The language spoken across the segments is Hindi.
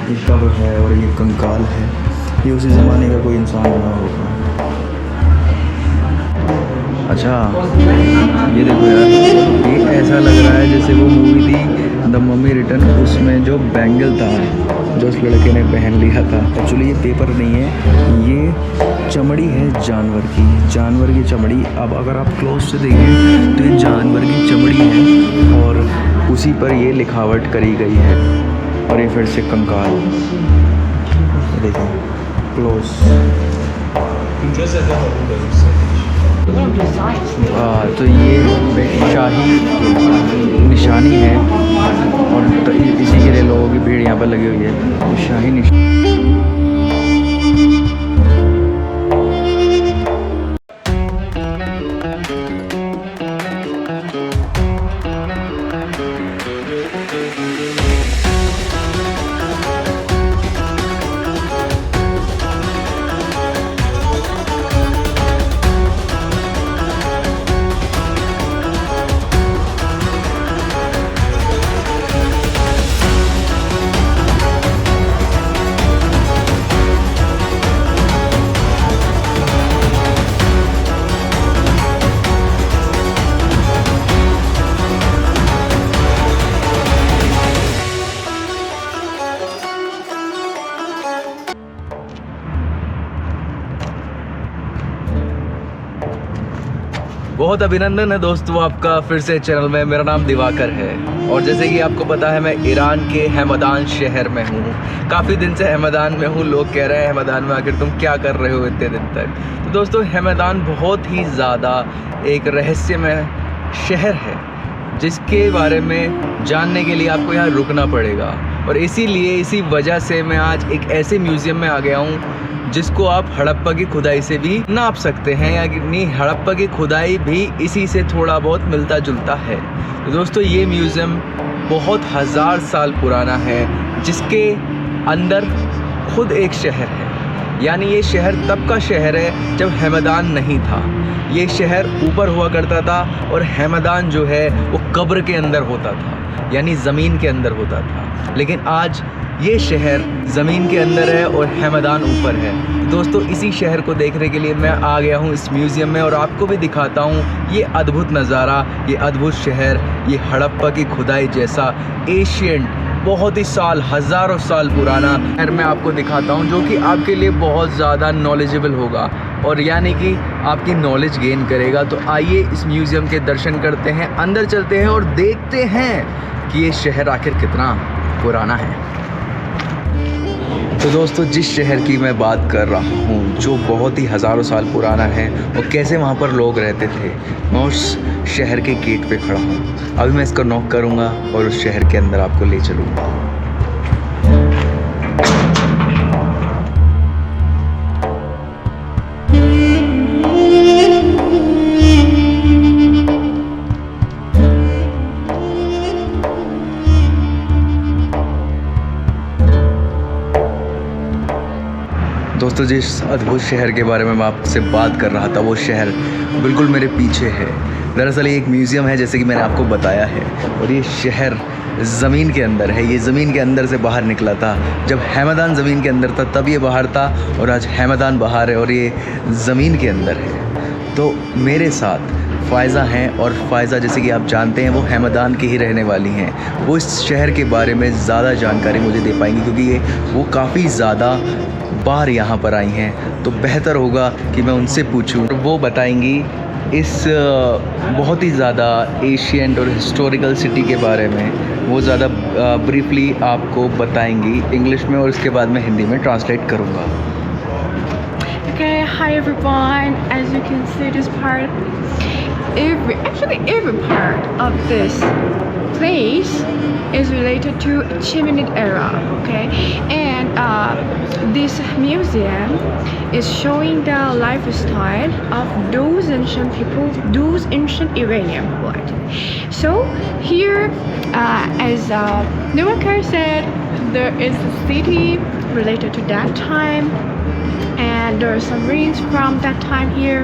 ये कब्र है और ये कंकाल है। ये उसी ज़माने का कोई इंसान बना होगा। अच्छा ये देखो यार, ये ऐसा लग रहा है जैसे वो मूवी थी द मम्मी रिटर्न, उसमें जो बैंगल था जो उस लड़के ने पहन लिया था। एक्चुअली ये पेपर नहीं है, ये चमड़ी है जानवर की चमड़ी। अब अगर आप क्लोज से देखें तो ये जानवर की चमड़ी है और उसी पर ये लिखावट करी गई है। और ये फिर से कंकाल देखिए क्लोज। तो ये शाही निशानी है और तो इसी के लिए लोगों की भीड़ यहाँ पर लगी हुई है। तो शाही निशानी बहुत अभिनंदन है दोस्तों आपका फिर से चैनल में। मेरा नाम दिवाकर है और जैसे कि आपको पता है मैं ईरान के हमदान शहर में हूँ। काफ़ी दिन से हमदान में हूँ। लोग कह रहे हैं हमदान में आखिर तुम क्या कर रहे हो इतने दिन तक। तो दोस्तों हमदान बहुत ही ज़्यादा एक रहस्यमय शहर है जिसके बारे में जानने के लिए आपको यहाँ रुकना पड़ेगा। और इसीलिए इसी वजह से मैं आज एक ऐसे म्यूज़ियम में आ गया हूँ जिसको आप हड़प्पा की खुदाई से भी नाप सकते हैं, या नहीं हड़प्पा की खुदाई भी इसी से थोड़ा बहुत मिलता जुलता है। तो दोस्तों ये म्यूज़ियम बहुत हज़ार साल पुराना है जिसके अंदर खुद एक शहर है। यानी ये शहर तब का शहर है जब हमदान नहीं था। ये शहर ऊपर हुआ करता था और हमदान जो है वो कब्र के अंदर होता था, यानी ज़मीन के अंदर होता था। लेकिन आज ये शहर ज़मीन के अंदर है और हमदान ऊपर है। तो दोस्तों इसी शहर को देखने के लिए मैं आ गया हूँ इस म्यूज़ियम में और आपको भी दिखाता हूँ ये अद्भुत नज़ारा, ये अद्भुत शहर, ये हड़प्पा की खुदाई जैसा एशियंट बहुत ही साल हज़ारों साल पुराना शहर मैं आपको दिखाता हूँ, जो कि आपके लिए बहुत ज़्यादा नॉलेजेबल होगा और यानी कि आपकी नॉलेज गेन करेगा। तो आइए इस म्यूज़ियम के दर्शन करते हैं, अंदर चलते हैं और देखते हैं कि ये शहर आखिर कितना पुराना है। तो दोस्तों जिस शहर की मैं बात कर रहा हूँ जो बहुत ही हज़ारों साल पुराना है और कैसे वहाँ पर लोग रहते थे, मैं उस शहर के गेट पे खड़ा हूँ। अभी मैं इसको नॉक करूँगा और उस शहर के अंदर आपको ले चलूँगा। दोस्तों जिस अद्भुत शहर के बारे में मैं आपसे बात कर रहा था वो शहर बिल्कुल मेरे पीछे है। दरअसल ये एक म्यूज़ियम है जैसे कि मैंने आपको बताया है और ये शहर ज़मीन के अंदर है। ये ज़मीन के अंदर से बाहर निकला था। जब हमदान ज़मीन के अंदर था तब ये बाहर था और आज हमदान बाहर है और ये ज़मीन के अंदर है। तो मेरे साथ फ़ायज़ा हैं और फ़ायज़ा जैसे कि आप जानते हैं वो हमदान की ही रहने वाली हैं। वो इस शहर के बारे में ज़्यादा जानकारी मुझे दे पाएंगी क्योंकि वो काफ़ी ज़्यादा बार यहाँ पर आई हैं। तो बेहतर होगा कि मैं उनसे पूछूं, वो बताएंगी इस बहुत ही ज़्यादा एशियंट और हिस्टोरिकल सिटी के बारे में। वो ज़्यादा ब्रीफली आपको बताएंगी इंग्लिश में और उसके बाद मैं हिंदी में ट्रांसलेट करूँगा। Okay, hi everyone. As you can see, this part, every part of this place is related to Achaemenid era. Okay, and this museum is showing the lifestyle of those ancient people, those ancient Iranian people. So here, as Newakar said, there is a city related to that time. And there are some ruins from that time here,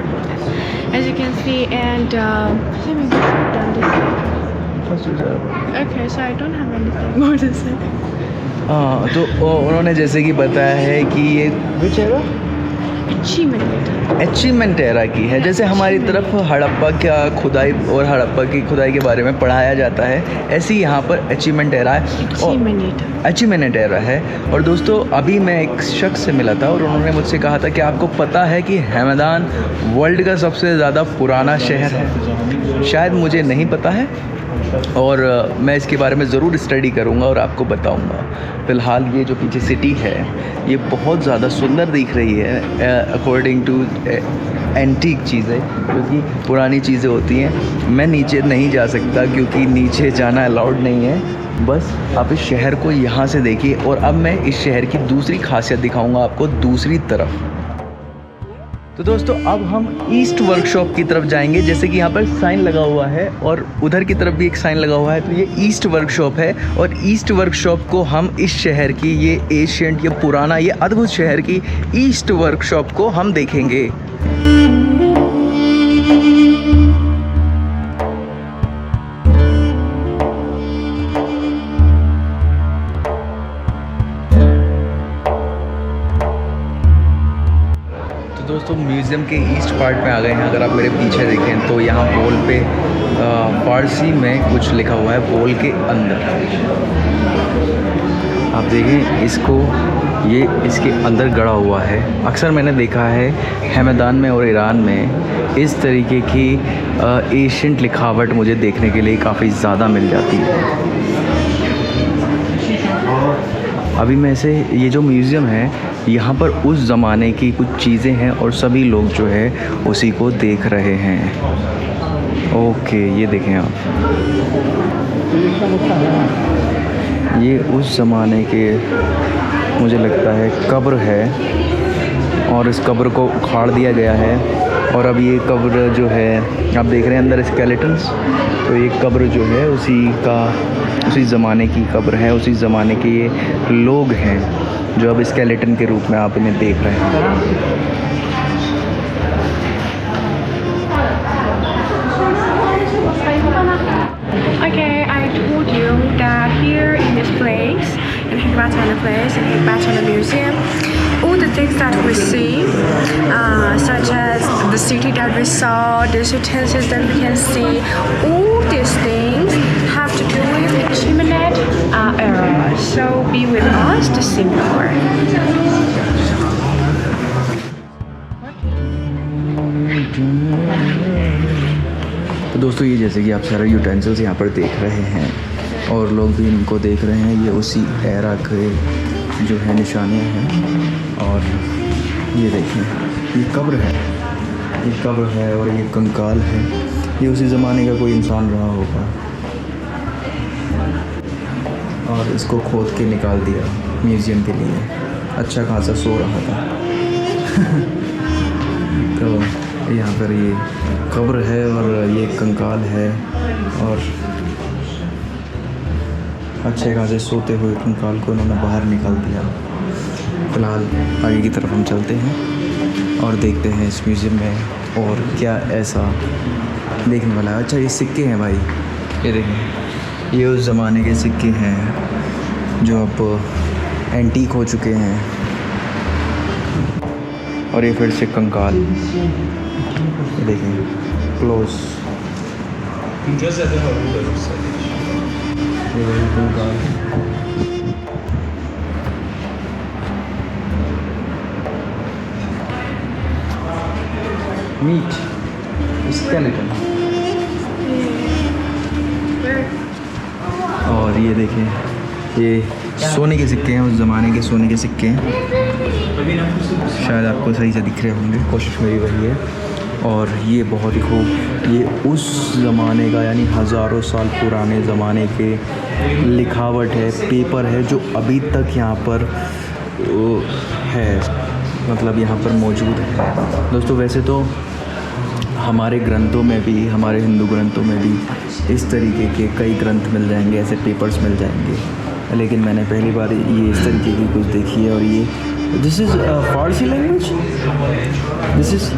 as you can see. And let me get down this way. Okay, so I don't have anything more to say. हाँ, तो उन्होंने जैसे कि बताया है कि ये विच एरा अचीवमेंट एरा की है। जैसे हमारी तरफ हड़प्पा का खुदाई और हड़प्पा की खुदाई के बारे में पढ़ाया जाता है, ऐसे ही यहाँ पर अचीवमेंट एरा है। अचीवमेंट एरा है। और दोस्तों अभी मैं एक शख्स से मिला था और उन्होंने मुझसे कहा था कि आपको पता है कि हैमदान वर्ल्ड का सबसे ज़्यादा पुराना शहर है। शायद मुझे नहीं पता है और मैं इसके बारे में ज़रूर स्टडी करूँगा और आपको बताऊँगा। फ़िलहाल ये जो पीछे सिटी है ये बहुत ज़्यादा सुंदर दिख रही है अकॉर्डिंग टू एंटीक चीज़ें, क्योंकि पुरानी चीज़ें होती हैं। मैं नीचे नहीं जा सकता क्योंकि नीचे जाना अलाउड नहीं है। बस आप इस शहर को यहाँ से देखिए और अब मैं इस शहर की दूसरी खासियत दिखाऊँगा आपको दूसरी तरफ। तो दोस्तों अब हम ईस्ट वर्कशॉप की तरफ जाएंगे। जैसे कि यहाँ पर साइन लगा हुआ है और उधर की तरफ भी एक साइन लगा हुआ है, तो ये ईस्ट वर्कशॉप है। और ईस्ट वर्कशॉप को हम इस शहर की, ये एशियंट, ये पुराना, ये अद्भुत शहर की ईस्ट वर्कशॉप को हम देखेंगे। दोस्तों म्यूज़ियम के ईस्ट पार्ट में आ गए हैं। अगर आप मेरे पीछे देखें तो यहाँ वॉल पे फारसी में कुछ लिखा हुआ है, वॉल के अंदर आप देखें इसको, ये इसके अंदर गड़ा हुआ है। अक्सर मैंने देखा है हैमदान में और ईरान में इस तरीके की एशियंट लिखावट मुझे देखने के लिए काफ़ी ज़्यादा मिल जाती है। अभी मैं से ये जो म्यूज़ियम है यहाँ पर उस ज़माने की कुछ चीज़ें हैं और सभी लोग जो है उसी को देख रहे हैं। ओके, ये देखें आप, ये उस ज़माने के मुझे लगता है कब्र है और इस कब्र को उखाड़ दिया गया है। और अब ये कब्र जो है आप देख रहे हैं अंदर स्केलेटन्स, तो ये कब्र जो है उसी ज़माने की कब्र है, उसी ज़माने के ये लोग हैं जो अब स्केलेटन के रूप में आप इन्हें देख रहे हैं। Okay, I told you that here in this place, in Hikmatana place, in Hikmatana Museum, all the things that we see, such as the city that we saw, the utensils that we can see, all these things have to do with the Achaemenid era. So be with us to see more. तो दोस्तों ये जैसे कि आप सारे यूटेंसिल्स यहाँ पर देख रहे हैं और लोग भी इनको देख रहे हैं, ये उसी एरा के जो है निशानियाँ हैं। और ये देखें, ये कब्र है, ये कब्र है और ये कंकाल है, ये उसी ज़माने का कोई इंसान रहा होगा और इसको खोद के निकाल दिया म्यूज़ियम के लिए। अच्छा खासा सो रहा था। तो यहाँ पर ये कब्र है और ये कंकाल है और अच्छे खासे सोते हुए कंकाल को उन्होंने बाहर निकाल दिया। फ़िलहाल आगे की तरफ हम चलते हैं और देखते हैं इस म्यूज़ियम में और क्या ऐसा देखने वाला है। अच्छा, ये सिक्के हैं भाई, ये देखें, ये उस ज़माने के सिक्के हैं जो अब एंटीक हो चुके हैं। और ये फिर से कंकाल, ये देखें क्लोज, ये वही कंकाल। Meet skeleton. और ये देखें, ये सोने के सिक्के हैं, उस ज़माने के सोने के सिक्के हैं। शायद आपको सही से दिख रहे होंगे, कोशिश मेरी वही है। और ये बहुत ही खूब, ये उस ज़माने का यानी हज़ारों साल पुराने ज़माने के लिखावट है, पेपर है जो अभी तक यहाँ पर है, मतलब यहाँ पर मौजूद है। दोस्तों वैसे तो हमारे ग्रंथों में भी, हमारे हिंदू ग्रंथों में भी इस तरीके के कई ग्रंथ मिल जाएंगे, ऐसे पेपर्स मिल जाएंगे, लेकिन मैंने पहली बार ये इस तरीके की कुछ देखी है। और ये this is Farsi language, this is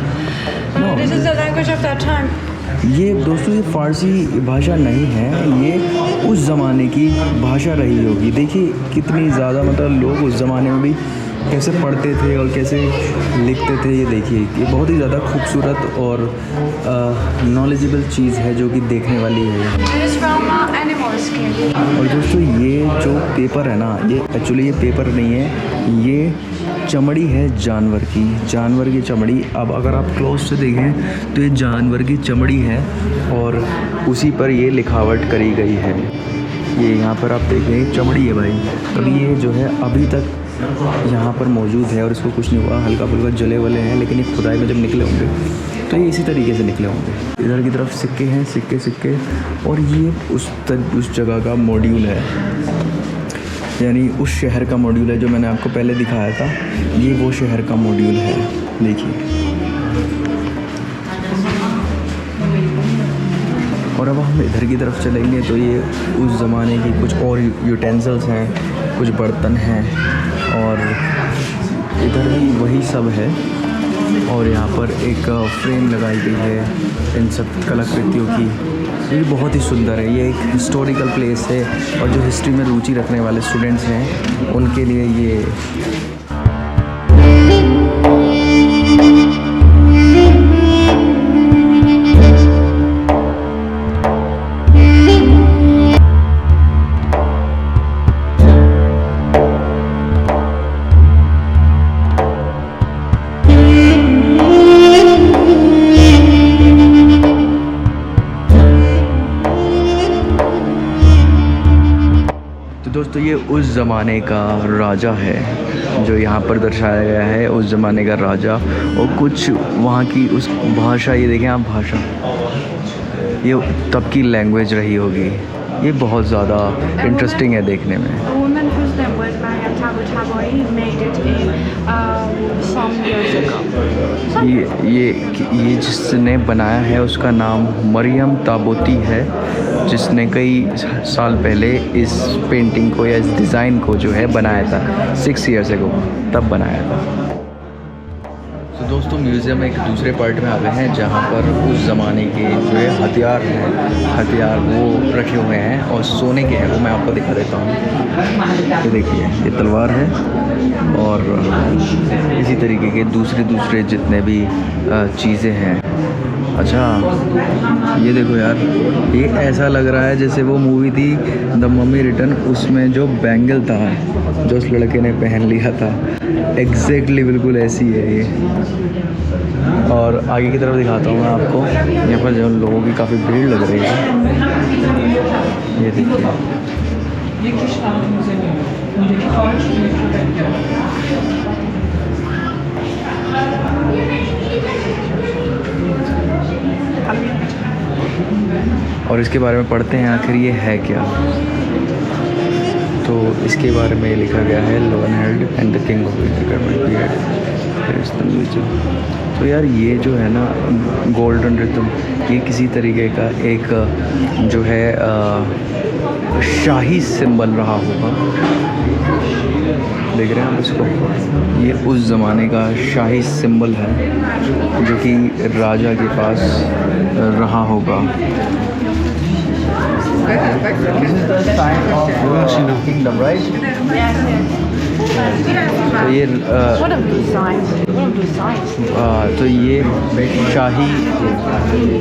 This is the language of that time. ये दोस्तों ये फ़ारसी भाषा नहीं है, ये उस ज़माने की भाषा रही होगी। देखिए कितनी ज़्यादा मतलब लोग उस ज़माने में भी कैसे पढ़ते थे और कैसे लिखते थे। ये देखिए ये बहुत ही ज़्यादा खूबसूरत और नॉलेजेबल चीज़ है जो कि देखने वाली है। और दोस्तों ये जो पेपर है ना, ये एक्चुअली ये पेपर नहीं है, ये चमड़ी है जानवर की चमड़ी। अब अगर आप क्लोज से देखें तो ये जानवर की चमड़ी है और उसी पर ये लिखावट करी गई है। ये यहाँ पर आप देखें चमड़ी है भाई। अभी ये जो है अभी तक यहाँ पर मौजूद है और इसको कुछ नहीं हुआ, हल्का फुल्का जले वाले हैं, लेकिन ये खुदाई में जब निकले होंगे तो ये इसी तरीके से निकले होंगे। इधर की तरफ सिक्के हैं, सिक्के और ये उस जगह का मॉड्यूल है, यानी उस शहर का मॉड्यूल है जो मैंने आपको पहले दिखाया था। ये वो शहर का मॉड्यूल है, देखिए। और अब हम इधर की तरफ चलेंगे तो ये उस ज़माने की कुछ और यूटेंसिल्स हैं, कुछ बर्तन हैं और इधर भी वही सब है। और यहाँ पर एक फ्रेम लगाई गई है इन सब कलाकृतियों की। ये बहुत ही सुंदर है। ये एक हिस्टोरिकल प्लेस है और जो हिस्ट्री में रुचि रखने वाले स्टूडेंट्स हैं उनके लिए ये दोस्तों ये उस ज़माने का राजा है जो यहाँ पर दर्शाया गया है, उस ज़माने का राजा। और कुछ वहाँ की उस भाषा, ये देखें आप भाषा, ये तब की लैंग्वेज रही होगी। ये बहुत ज़्यादा इंटरेस्टिंग है देखने में। ये जिसने बनाया है उसका नाम मरियम ताबूती है, जिसने कई साल पहले इस पेंटिंग को या इस डिज़ाइन को जो है बनाया था 6 ईयर्स अगो, तब बनाया था। तो दोस्तों म्यूज़ियम एक दूसरे पार्ट में आ गए हैं जहाँ पर उस ज़माने के जो है हथियार वो रखे हुए हैं और सोने के हैं, वो मैं आपको दिखा देता हूँ। ये देखिए ये तलवार है और इसी तरीके के दूसरे जितने भी चीज़ें हैं। अच्छा ये देखो यार, ये ऐसा लग रहा है जैसे वो मूवी थी द मम्मी रिटर्न, उसमें जो बैंगल था जो उस लड़के ने पहन लिया था, एग्जैक्टली बिल्कुल ऐसी है ये। और आगे की तरफ दिखाता हूँ मैं आपको, यहाँ पर जो लोगों की काफ़ी भीड़ लग रही है। ये देखिए और इसके बारे में पढ़ते हैं आखिर ये है क्या। तो इसके बारे में लिखा गया है लोनहेल्ड and the king of museum. तो यार ये जो है ना गोल्डन रिथम, ये किसी तरीके का एक जो है शाही सिंबल रहा होगा। देख रहे हैं आप इसको, ये उस ज़माने का शाही सिंबल है जो कि राजा के पास रहा होगा। Kingdom right. तो ये तो ये शाही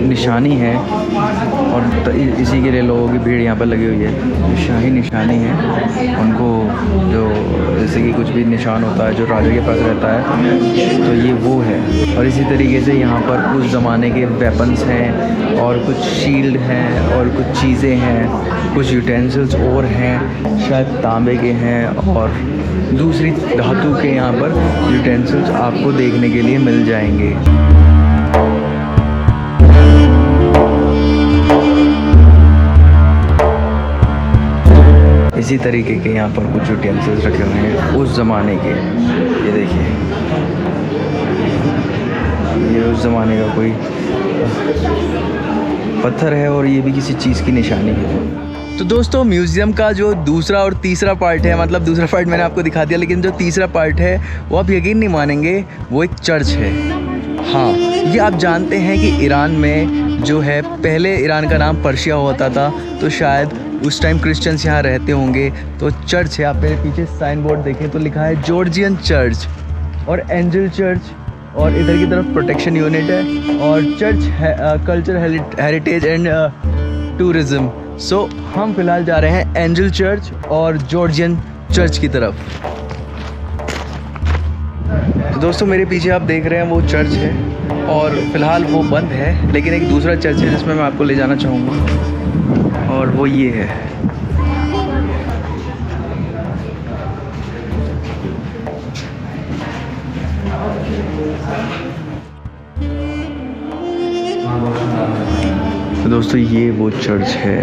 निशानी है और इसी के लिए लोगों की भीड़ यहाँ पर लगी हुई है। शाही निशानी है, उनको जो जैसे कि कुछ भी निशान होता है जो राजा के पास रहता है, तो ये वो है। और इसी तरीके से यहाँ पर उस ज़माने के वेपन्स हैं और कुछ शील्ड हैं और कुछ चीज़ें हैं, कुछ यूटेंसिल्स और हैं, शायद तांबे के हैं और दूसरी धातु के यहाँ पर यूटेंसिल्स आपको देखने के लिए मिल जाएंगे। इसी तरीके के यहाँ पर कुछ यूटेंसिल्स रखे हुए हैं उस ज़माने के। ये देखिए ये उस ज़माने का कोई पत्थर है और ये भी किसी चीज़ की निशानी है। तो दोस्तों म्यूज़ियम का जो दूसरा और तीसरा पार्ट है, मतलब दूसरा पार्ट मैंने आपको दिखा दिया, लेकिन जो तीसरा पार्ट है वो आप यकीन नहीं मानेंगे, वो एक चर्च है। हाँ, ये आप जानते हैं कि ईरान में जो है पहले ईरान का नाम पर्शिया होता था, तो शायद उस टाइम क्रिश्चियंस यहाँ रहते होंगे। तो चर्च है, आप मेरे पीछे साइन बोर्ड देखें तो लिखा है जॉर्जियन चर्च और एंजल चर्च, और इधर की तरफ प्रोटेक्शन यूनिट है और चर्च है कल्चर हेरिटेज एंड टूरिज़्म। सो हम फ़िलहाल जा रहे हैं एंजल चर्च और जॉर्जियन चर्च की तरफ। तो दोस्तों मेरे पीछे आप देख रहे हैं वो चर्च है और फ़िलहाल वो बंद है, लेकिन एक दूसरा चर्च है जिसमें मैं आपको ले जाना चाहूँगा और वो ये है। तो दोस्तों ये वो चर्च है।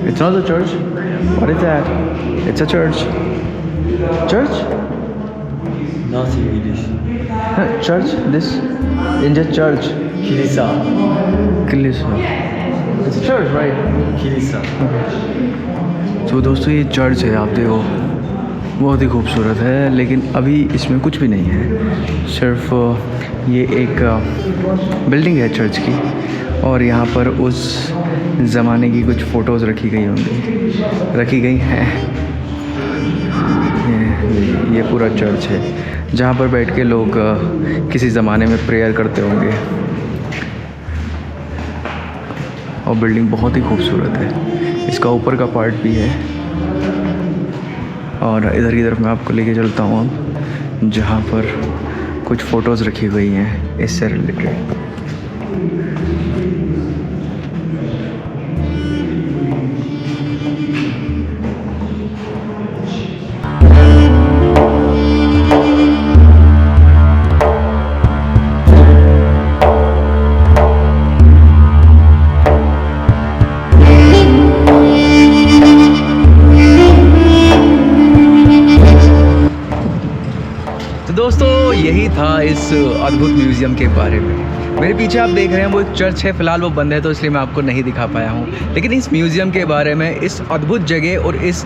It's not a church. What is that? It's a church. Church? Not English. Church? This? In the church? Kilisa. Kilisa. It's a church, right? Kilisa. तो दोस्तों ये चर्च है, आप देखो बहुत ही खूबसूरत है, लेकिन अभी इसमें कुछ भी नहीं है। सिर्फ ये एक बिल्डिंग है चर्च की और यहाँ पर उस ज़माने की कुछ फ़ोटोज़ रखी गई हैं। ये पूरा चर्च है जहाँ पर बैठ के लोग किसी ज़माने में प्रेयर करते होंगे और बिल्डिंग बहुत ही खूबसूरत है। इसका ऊपर का पार्ट भी है और इधर की तरफ मैं आपको लेके चलता हूँ अब, जहाँ पर कुछ फ़ोटोज़ रखी हुई हैं इससे रिलेटेड। तो दोस्तों यही था इस अद्भुत म्यूज़ियम के बारे में। मेरे पीछे आप देख रहे हैं वो एक चर्च है, फ़िलहाल वो बंद है तो इसलिए मैं आपको नहीं दिखा पाया हूँ, लेकिन इस म्यूज़ियम के बारे में, इस अद्भुत जगह और इस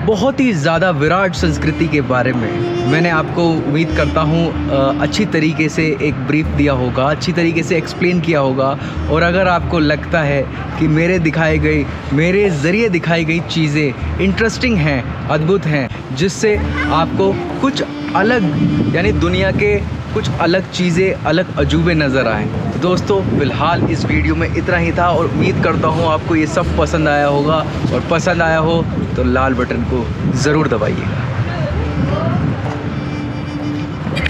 बहुत ही ज़्यादा विराट संस्कृति के बारे में मैंने आपको उम्मीद करता हूँ अच्छी तरीके से एक ब्रीफ दिया होगा, अच्छी तरीके से एक्सप्लेन किया होगा। और अगर आपको लगता है कि मेरे ज़रिए दिखाई गई चीज़ें इंटरेस्टिंग हैं, अद्भुत हैं, जिससे आपको कुछ अलग यानी दुनिया के कुछ अलग चीज़ें, अलग अजूबे नज़र आएँ, तो दोस्तों फ़िलहाल इस वीडियो में इतना ही था और उम्मीद करता हूँ आपको ये सब पसंद आया होगा, और पसंद आया हो तो लाल बटन को ज़रूर दबाइएगा।